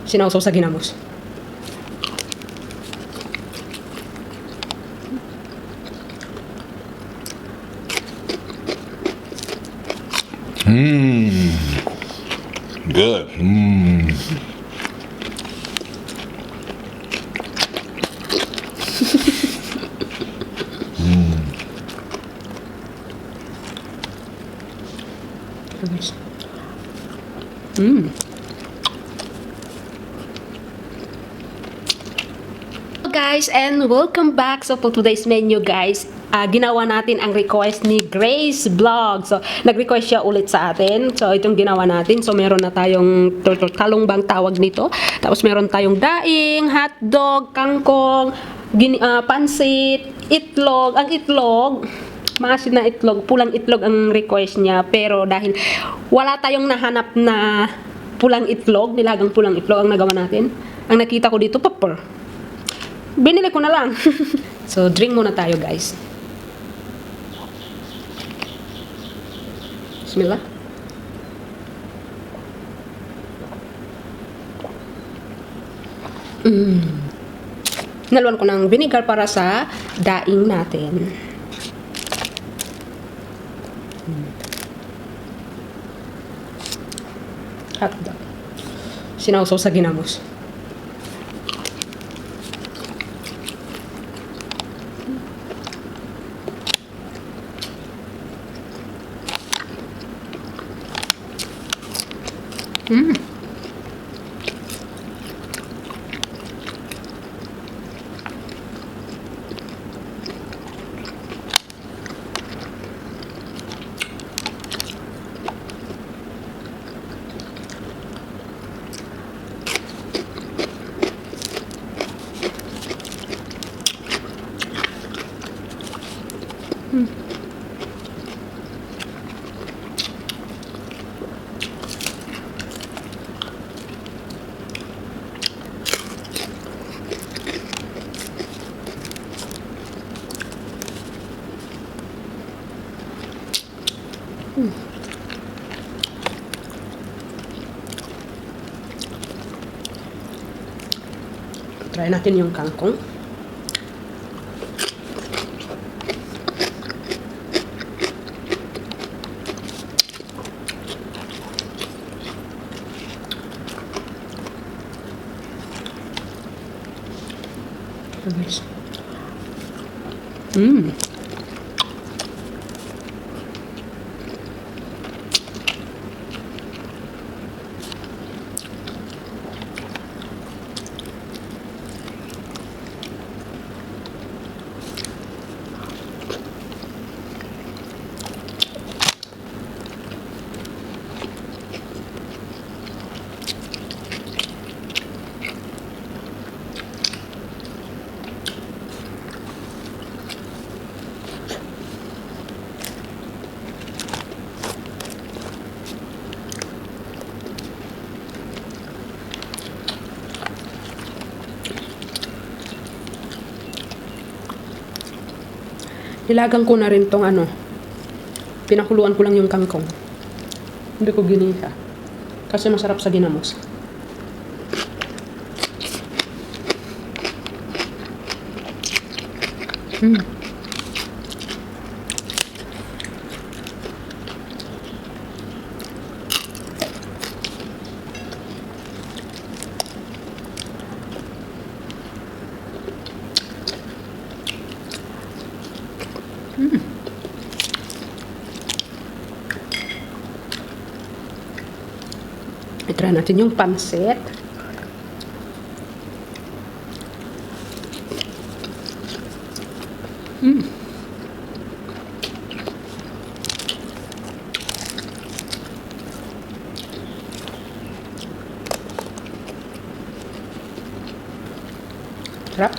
Sinausaw sa ginamos. Good. Guys, and welcome back. So for today's menu guys, ginawa natin ang request ni Grace Vlog. So nag-request siya ulit sa atin. So itong ginawa natin. So meron na tayong talong bang tawag nito. Tapos meron tayong daing, hotdog, kangkong, pansit, itlog. Ang itlog, maasin na itlog, pulang itlog ang request niya. Pero dahil wala tayong nahanap na pulang itlog, nilagang pulang itlog ang nagawa natin. Ang nakita ko dito, pepper. Binili ko na lang. So, drink muna tayo, guys. Bismillah. Naluan ko ng vinegar para sa daing natin. Hotdog. Sinausaw sa ginamos. Try natin yung kangkong. Nilagang ko na rin tong pinakuluan ko lang yung kangkong. Hindi ko ginisa. Kasi masarap sa ginamos. I-try natin yung pansit. Sarap.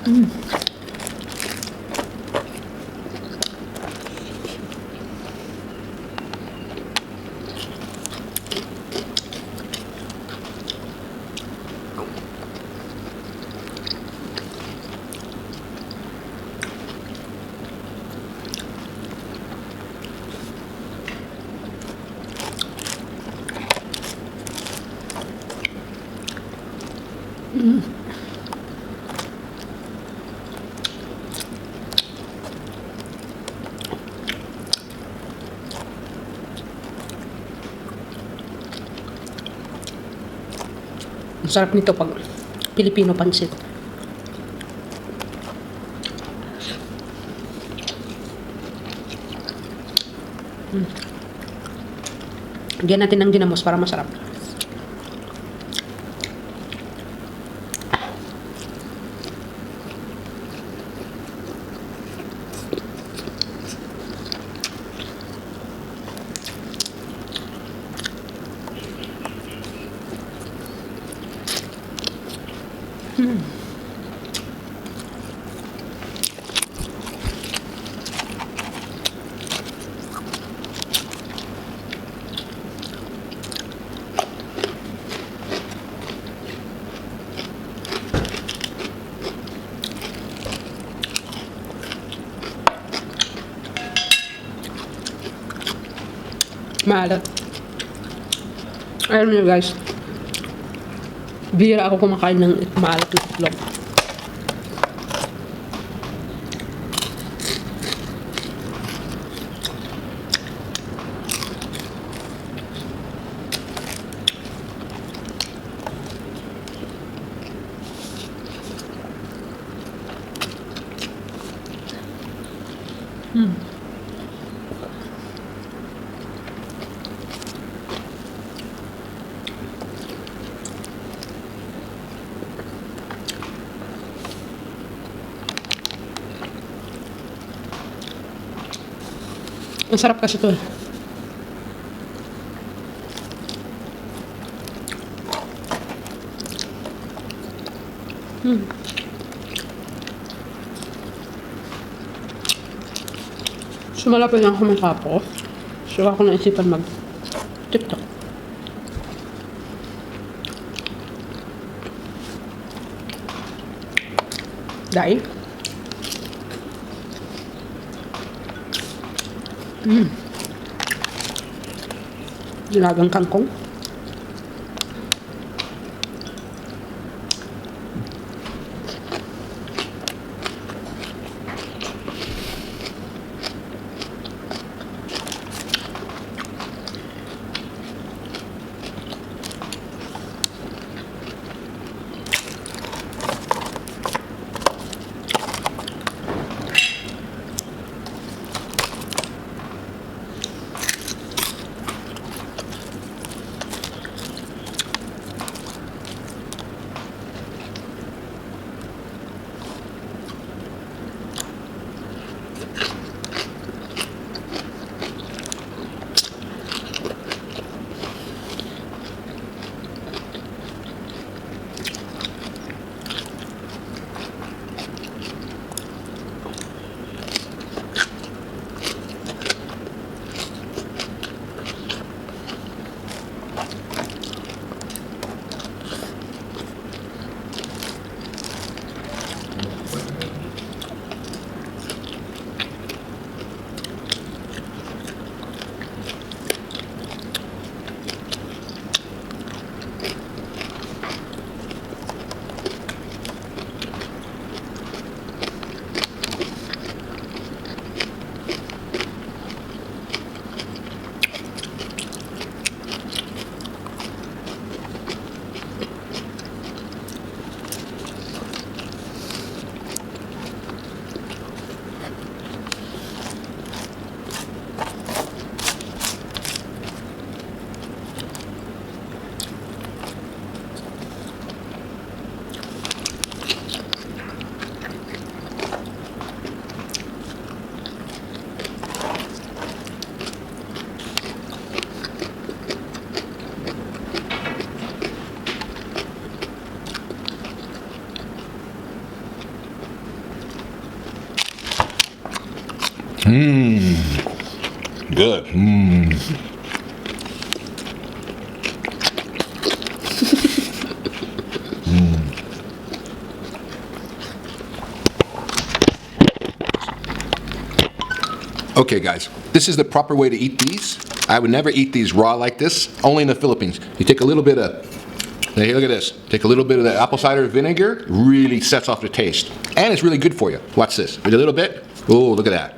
Ang sarap nito pag Filipino pancit. Lagyan natin ng ginamos para masarap. Maalat. Ayun nyo guys. Bihira ako kumakain ng maalat na itlog. Ang sarap kasi ito. So malapit lang ako matapos. So ako naisipan mag-TikTok. Daing. Nilagang kangkong. Good. Okay guys, this is the proper way to eat these. I would never eat these raw like this, only in the Philippines. You take a little bit of, hey, look at this. Take a little bit of the apple cider vinegar, really sets off the taste. And it's really good for you. Watch this, with a little bit. Oh, look at that.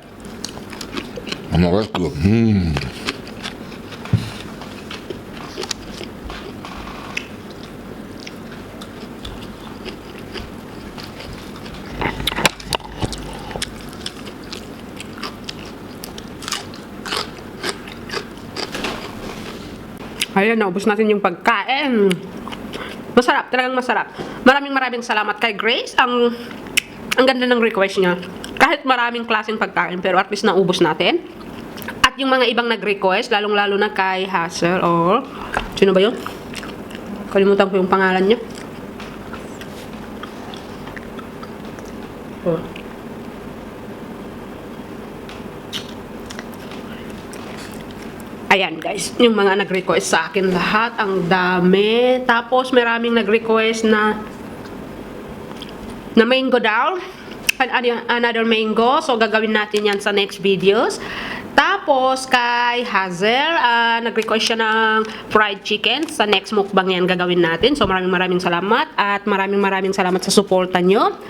Oh, that's good. Ayan, naubos natin yung pagkain. Masarap, talagang masarap. Maraming salamat kay Grace. Ang ganda ng request niya. Kahit maraming klaseng pagkain, pero at least naubos natin. At yung mga ibang nag-request, lalong-lalo na kay Hazel or... Sino ba yun? Kalimutan ko yung pangalan niya. Oh. Ayan guys, yung mga nag-request sa akin lahat, ang dami. Tapos maraming nag-request na mango daw. Another mango. So gagawin natin yan sa next videos. Tapos kay Hazel, nag-request siya ng fried chicken. Sa next mukbang yan gagawin natin. So maraming salamat at maraming salamat sa suporta nyo.